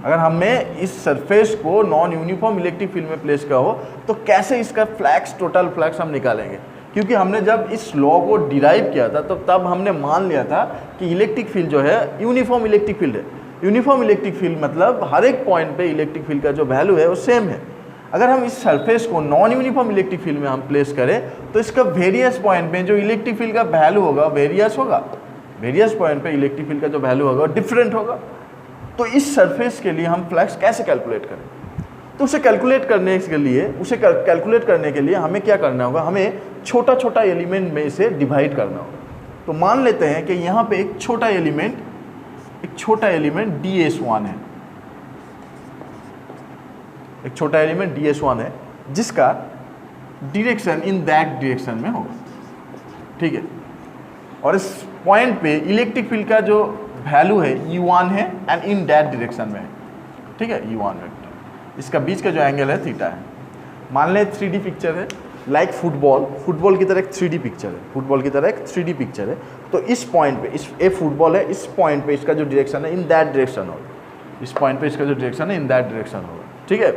अगर हमने इस सरफेस को नॉन यूनिफॉर्म इलेक्ट्रिक फील्ड में प्लेस किया हो, तो कैसे इसका फ्लक्स, टोटल फ्लक्स हम निकालेंगे? क्योंकि हमने जब इस लॉ को डिराइव किया था तो तब हमने मान लिया था कि इलेक्ट्रिक फील्ड जो है यूनिफॉर्म इलेक्ट्रिक फील्ड है। यूनिफॉर्म इलेक्ट्रिक फील्ड मतलब हर एक पॉइंट पे इलेक्ट्रिक फील्ड का जो वैल्यू है वो सेम है। अगर हम इस सरफेस को नॉन यूनिफॉर्म इलेक्ट्रिक फील्ड में हम प्लेस करें तो इसका वेरियस पॉइंट पे जो इलेक्ट्रिक फील्ड का वैल्यू होगा वेरियस होगा, वेरियस पॉइंट पे इलेक्ट्रिक फील्ड का जो वैल्यू होगा डिफरेंट होगा। तो इस सरफेस के लिए हम फ्लक्स कैसे कैलकुलेट करें? तो उसे कैलकुलेट करने के लिए हमें क्या करना होगा? हमें छोटा छोटा एलिमेंट में इसे डिवाइड करना होगा। तो मान लेते हैं कि यहाँ पे एक छोटा एलिमेंट ds1 है, एक छोटा एलिमेंट ds1 है जिसका डायरेक्शन इन दैट डायरेक्शन में होगा। ठीक है, और इस पॉइंट पे इलेक्ट्रिक फील्ड का जो वैल्यू है E1 है एंड इन दैट डायरेक्शन में है। ठीक है, E1 वेक्टर, इसका बीच का जो एंगल है थीटा है। मान लें 3D पिक्चर है, लाइक फुटबॉल की तरह एक 3D पिक्चर है, तो इस पॉइंट पे ये फुटबॉल है, इस पॉइंट पे इसका जो डायरेक्शन है इन दैट डायरेक्शन होगा, इस पॉइंट पे इसका जो डायरेक्शन है इन दैट डायरेक्शन होगा। ठीक है,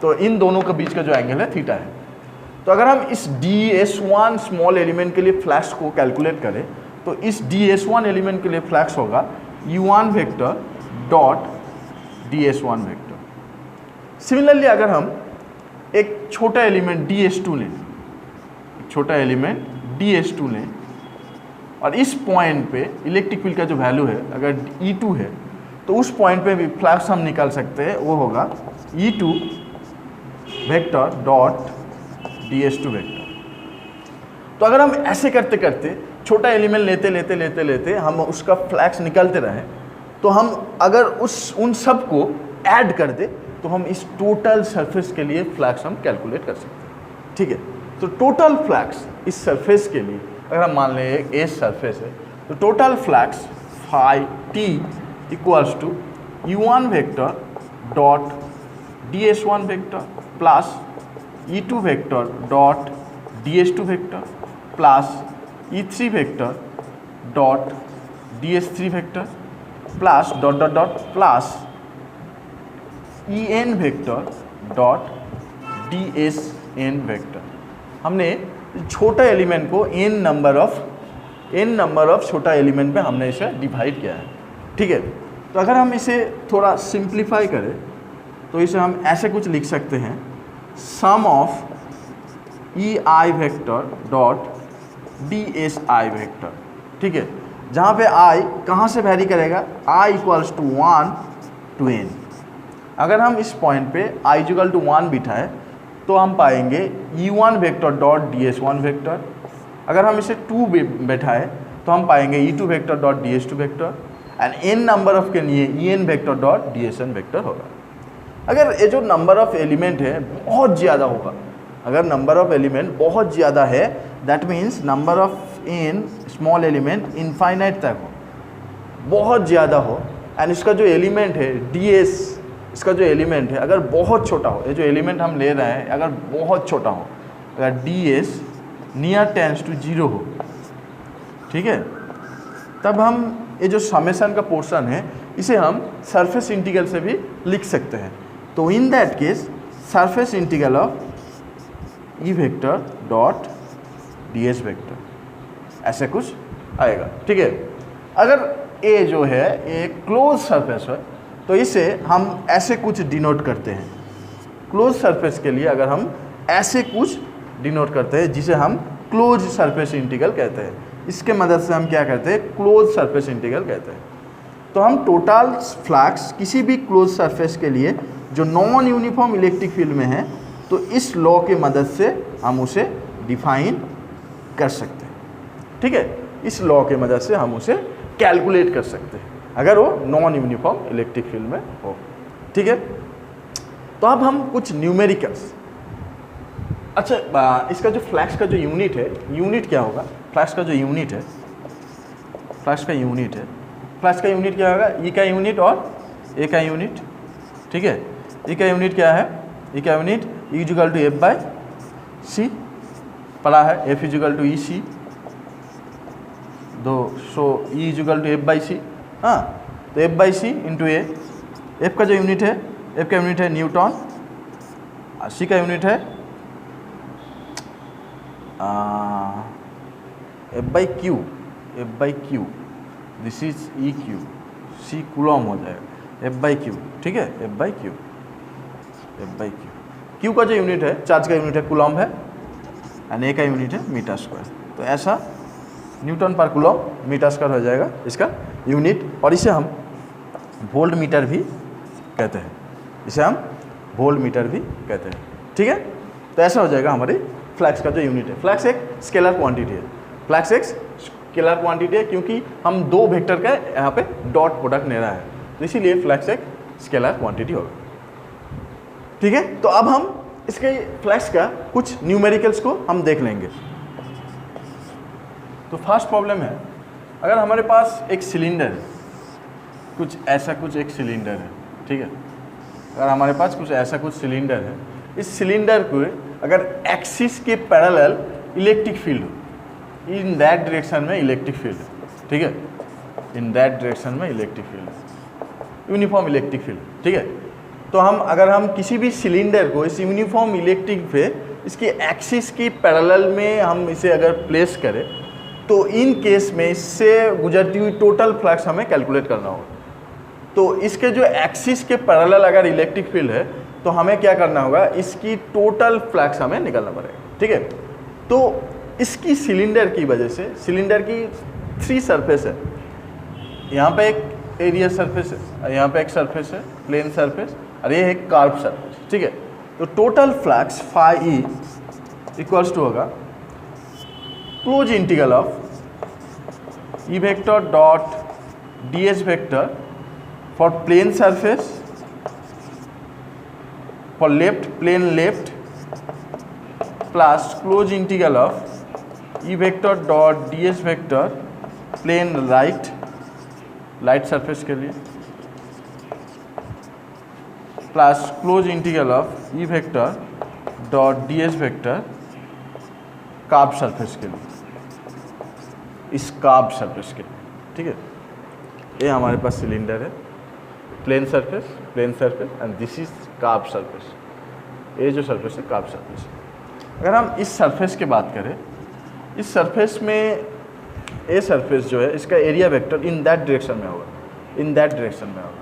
तो इन दोनों के बीच का जो एंगल है थीटा है। तो अगर हम इस ds1 स्मॉल एलिमेंट के लिए फ्लक्स को कैलकुलेट करें तो इस ds1 एलिमेंट के लिए फ्लक्स होगा U1 vector dot ds1 vector. Similarly अगर हम एक छोटा एलिमेंट ds2 लें और इस पॉइंट पे इलेक्ट्रिक फील्ड का जो वैल्यू है अगर E2 है तो उस पॉइंट पे भी फ्लक्स हम निकाल सकते हैं, वो होगा E2 vector dot ds2 vector. तो अगर हम ऐसे करते करते छोटा एलिमेंट लेते हम उसका फ्लक्स निकालते रहे तो हम अगर उन सब को ऐड कर दे तो हम इस टोटल सरफेस के लिए फ्लक्स हम कैलकुलेट कर सकते हैं। ठीक है, तो टोटल फ्लक्स इस सरफेस के लिए अगर हम मान लें ए सरफेस है तो total flux phi t equals to U1 vector dot ds1 vector plus E2 vector dot ds2 vector plus E3 vector dot ds3 vector plus dot dot dot plus En vector dot dsn vector. हमने छोटा element को n number of छोटा element पे हमने इसे divide किया है। ठीक है, तो अगर हम इसे थोड़ा सिंप्लीफाई करें तो इसे हम ऐसे कुछ लिख सकते हैं, sum of ei vector dot dsi vector. ठीक है, जहाँ पे i कहाँ से वैरी करेगा, i equals to 1 to n। अगर हम इस पॉइंट पे i इक्वल टू 1 बिठाएं तो हम पाएंगे e1 vector dot ds1 vector. अगर हम इसे 2 बैठाएं तो हम पाएंगे e2 vector dot ds2 vector and n number of के लिए en vector dot dsn vector होगा। अगर ये जो नंबर ऑफ एलिमेंट है बहुत ज़्यादा होगा, अगर नंबर ऑफ एलिमेंट बहुत ज़्यादा है that means number of in small element infinite तक हो, बहुत ज़्यादा हो एंड इसका जो एलिमेंट है ds, इसका जो एलिमेंट है अगर बहुत छोटा हो, ये जो एलिमेंट हम ले रहे हैं अगर बहुत छोटा हो, अगर ds नियर टेंस टू 0 हो, ठीक है, तब हम ये जो समेशन का पोर्शन है इसे हम सरफेस इंटीग्रल से भी लिख सकते हैं। तो in that case surface integral of E vector dot ds vector ऐसे कुछ आएगा, ठीक है। अगर ए जो है ये क्लोज सरफेस है तो इसे हम ऐसे कुछ डिनोट करते हैं। क्लोज सरफेस के लिए अगर हम ऐसे कुछ डिनोट करते हैं जिसे हम क्लोज सरफेस इंटीग्रल कहते हैं, इसके मदद से हम क्या कहते हैं, क्लोज सरफेस इंटीग्रल कहते हैं। तो हम टोटल फ्लक्स किसी भी क्लोज सरफेस के लिए जो नॉन यूनिफॉर्म इलेक्ट्रिक फील्ड में है तो इस लॉ के मदद से हम उसे डिफाइन कर सकते हैं, ठीक है। इस लॉ के मदद से हम उसे कैलकुलेट कर सकते हैं अगर वो नॉन यूनिफॉर्म इलेक्ट्रिक फील्ड में हो, ठीक है। तो अब हम कुछ न्यूमेरिकल्स, अच्छा इसका जो फ्लक्स का जो यूनिट है, यूनिट क्या होगा, फ्लक्स का जो यूनिट है, फ्लक्स का यूनिट है, फ्लक्स का यूनिट क्या होगा, ई का यूनिट और ए का यूनिट, ठीक है। ई का यूनिट क्या है, ई का unit E equal to F by C पढ़ा है, F equal to E C दो, so E equal to F by C, हाँ, तो F by C into A, F का जो यूनिट है, एफ का यूनिट है न्यूटन, सी का यूनिट है F by Q, F by Q, this is E Q, C coulomb हो जाएगा, एफ बाई क्यू, ठीक है, F by Q, F by Q. Q का जो यूनिट है, चार्ज का यूनिट है कूलम है एंड ए का यूनिट है मीटर स्क्वायर। तो ऐसा न्यूटन पर कूलम मीटर स्क्वायर हो जाएगा इसका यूनिट, और इसे हम वोल्ट मीटर भी कहते हैं, इसे हम वोल्ट मीटर भी कहते हैं, ठीक है। तो ऐसा हो जाएगा हमारी फ्लक्स का जो यूनिट है। फ्लक्स एक स्केलर क्वांटिटी है, फ्लक्स एक स्केलर क्वांटिटी है क्योंकि हम दो वेक्टर का यहाँ पे डॉट प्रोडक्ट ले रहा है, तो इसीलिए फ्लक्स एक स्केलर क्वांटिटी होगा, ठीक है। तो अब हम इसके फ्लक्स का कुछ न्यूमेरिकल्स को हम देख लेंगे। तो फर्स्ट प्रॉब्लम है, अगर हमारे पास एक सिलेंडर है, कुछ ऐसा कुछ एक सिलेंडर है, ठीक है, अगर हमारे पास कुछ ऐसा कुछ सिलेंडर है, इस सिलेंडर को अगर एक्सिस के पैरेलल इलेक्ट्रिक फील्ड हो, इन दैट डायरेक्शन में इलेक्ट्रिक फील्ड है, ठीक है, इन दैट डायरेक्शन में इलेक्ट्रिक फील्ड है, यूनिफॉर्म इलेक्ट्रिक फील्ड, ठीक है। तो अगर हम किसी भी सिलेंडर को इस यूनिफॉर्म इलेक्ट्रिक पे इसकी एक्सिस की पैरेलल में हम इसे अगर प्लेस करें तो इन केस में इससे गुजरती हुई टोटल फ्लक्स हमें कैलकुलेट करना होगा। तो इसके जो एक्सिस के पैरेलल अगर इलेक्ट्रिक फील्ड है तो हमें क्या करना होगा, इसकी टोटल फ्लक्स हमें निकालना पड़ेगा, ठीक है। तो इसकी सिलेंडर की वजह से, सिलेंडर की 3 सरफेस है, यहाँ पे एक एरिया सरफेस है, यहाँ पे एक सरफेस है प्लेन सरफेस, और ये है कर्व सरफेस, ठीक है। तो total flux phi E equals to होगा close integral of E vector dot ds vector for plane surface, for left plane left, plus close integral of E vector dot ds vector plane right, light surface के लिए, plus close integral of E vector dot ds vector curve surface के लिए, इस curve surface के लिए, ठीक है। ये हमारे पास सिलेंडर है, plane surface and this is curve surface, ये जो सरफेस है कर्व सरफेस। अगर हम इस सरफेस की बात करें, इस सरफेस में ये सरफेस जो है इसका area vector in that direction में होगा, इन दैट डायरेक्शन में होगा,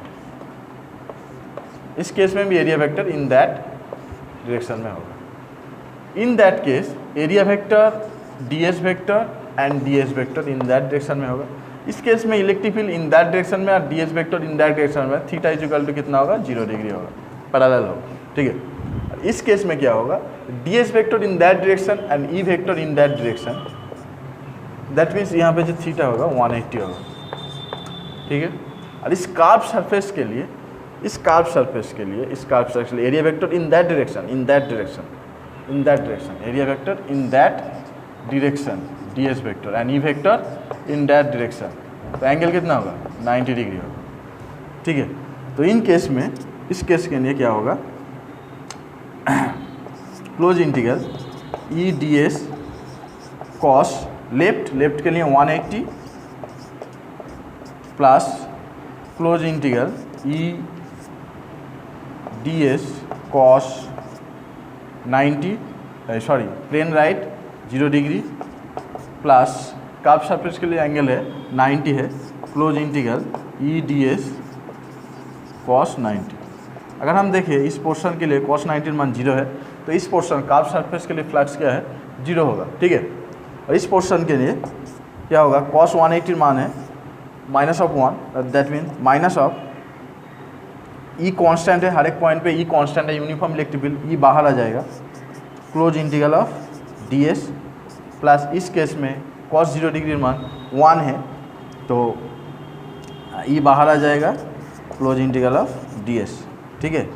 इस केस में भी area vector in that direction में होगा। इन that case area vector ds vector and ds vector in that direction में होगा। इस केस में electric field in that direction में और ds vector in that direction में, थीटा इज इक्वल टू कितना होगा, 0 डिग्री होगा। पैरेलल होगा, ठीक है। इस केस में क्या होगा, ds vector in that direction and e vector in that direction, that means यहाँ पे जो थीटा होगा 180 होगा, ठीक है। और इस कर्व सरफेस के लिए, इस कर्व सरफेस के लिए area vector in that direction, area vector in that direction ds vector and e vector in that direction, तो एंगल कितना होगा 90 डिग्री होगा, ठीक है। तो इन केस में, इस केस के लिए क्या होगा, close integral E D S cos left के लिए 180 plus close integral E D S cos 90 plane right 0 degree plus curve surface के लिए एंगल है 90 है, close integral E D S cos 90। अगर हम देखें इस पोर्शन के लिए कॉस 90 मान 0 है, तो इस पोर्शन कर्व सरफेस के लिए फ्लक्स क्या है 0 होगा, ठीक है। और इस पोर्शन के लिए क्या होगा, कॉस 180 मान है -1, that mean minus of E constant है, हर एक पॉइंट पे ई कांस्टेंट है, यूनिफॉर्म इलेक्ट्रिक ई बाहर आ जाएगा, close integral of D S plus इस केस में कॉस 0 डिग्री मान 1 है, तो ई बाहर आ जाएगा, close integral of D S, ठीक है।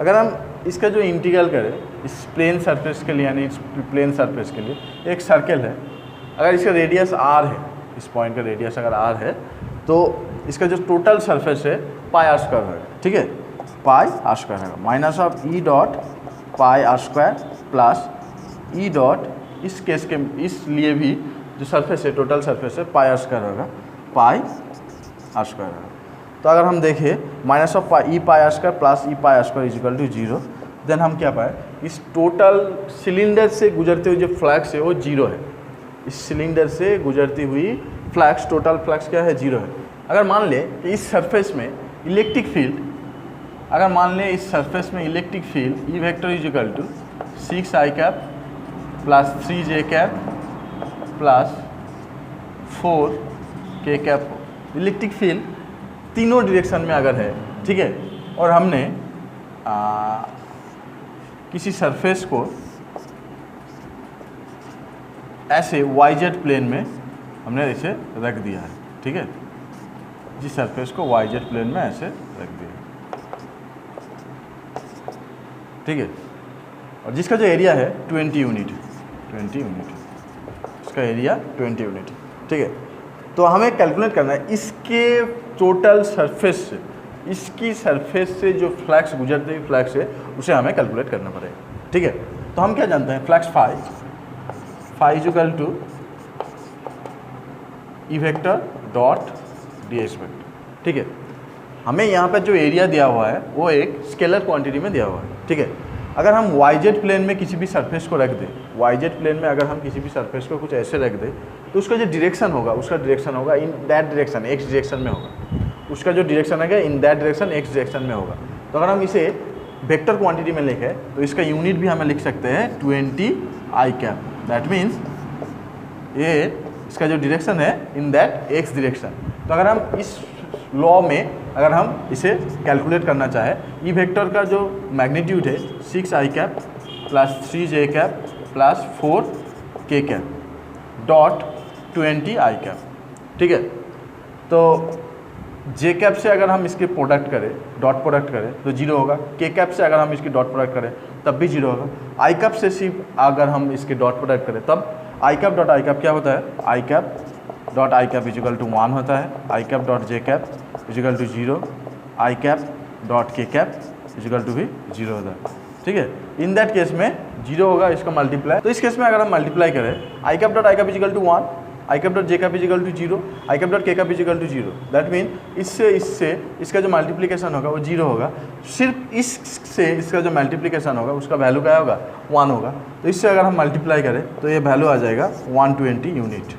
अगर हम इसका जो इंटीग्रल करें इस प्लेन सरफेस के लिए, यानी इस प्लेन सरफेस के लिए एक सर्कल है, अगर इसका रेडियस r है, इस पॉइंट का रेडियस अगर r है, तो इसका जो टोटल सरफेस है पाई r स्क्वायर है, ठीक है, पाई r स्क्वायर है minus of E dot pi r square plus E dot इस केस के इसलिए भी जो सरफेस है टोटल सरफेस है पाई r स्क्वायर होगा, पाई r स्क्वायर होगा। तो अगर हम देखें minus of E pi r square plus E pi r square is equal to 0, then हम क्या पाए, इस टोटल सिलेंडर से गुजरते हुए जो फ्लक्स है वो 0 है, इस सिलेंडर से गुजरती हुई फ्लक्स, टोटल फ्लक्स क्या है 0 है। अगर मान ले कि इस सरफेस में इलेक्ट्रिक फील्ड, अगर मान ले इस सरफेस में electric field E vector is equal to 6i cap plus 3j cap plus 4k cap हो, इलेक्ट्रिक फील्ड तीनों डायरेक्शन में अगर है, ठीक है, और हमने किसी सरफेस को ऐसे YZ प्लेन में हमने इसे रख दिया है, ठीक है, जिस सरफेस को YZ प्लेन में ऐसे रख दिया, ठीक है, और जिसका जो एरिया है 20 यूनिट, इसका एरिया 20 यूनिट, ठीक है। तो हमें कैलकुलेट करना है इसके टोटल सरफेस से, इसकी सरफेस से जो फ्लक्स गुजरते हुए फ्लक्स है उसे हमें कैलकुलेट करना पड़ेगा, ठीक है। तो हम क्या जानते हैं, flux phi is equal to E vector dot D S vector, ठीक है। हमें यहाँ पर जो एरिया दिया हुआ है वो एक स्केलर क्वांटिटी में दिया हुआ है, ठीक है। अगर हम YZ प्लेन में किसी भी सरफेस को रख दें, YZ प्लेन में अगर हम किसी भी सरफेस को कुछ ऐसे रख दें, तो उसका जो डायरेक्शन होगा, उसका डायरेक्शन होगा in that direction, x direction में होगा, उसका जो डायरेक्शन है in that direction x direction में होगा। तो अगर हम इसे वेक्टर क्वांटिटी में लिखें तो इसका यूनिट भी हमें लिख सकते हैं 20i कैप, दैट मीन्स ये इसका जो डायरेक्शन है इन दैट x डायरेक्शन। तो अगर हम इस लॉ में अगर हम इसे कैलकुलेट करना चाहें, ई वेक्टर का जो मैग्नीट्यूड है 6i cap plus 3j cap plus 4k cap dot 20i cap, ठीक है। तो j कैप से अगर हम इसके प्रोडक्ट करें, डॉट प्रोडक्ट करें तो 0 होगा, k कैप से अगर हम इसकी डॉट प्रोडक्ट करें तब भी 0 होगा, i कैप से सिर्फ अगर हम इसके डॉट प्रोडक्ट करें तब i cap dot i cap क्या होता है, i cap dot i cap is equal to 1 होता है, i cap dot j cap is equal to 0, i cap dot k cap is equal to भी 0 होता है, ठीक है। इन दैट केस में 0 होगा इसका मल्टीप्लाई, तो इस केस में अगर हम मल्टीप्लाई करें i cap dot i cap is equal to 1, i cap dot j cap is equal to 0, i cap dot k cap is equal to 0, that mean इससे इसका जो मल्टीप्लिकेशन होगा वो 0 होगा, सिर्फ इससे इसका जो मल्टीप्लिकेशन होगा उसका वैल्यू क्या होगा 1 होगा। तो इससे अगर हम मल्टीप्लाई करें तो ये वैल्यू आ जाएगा 120 यूनिट।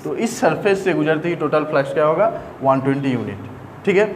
तो इस सरफेस से गुजरते ही टोटल फ्लक्स क्या होगा 120 यूनिट, ठीक है।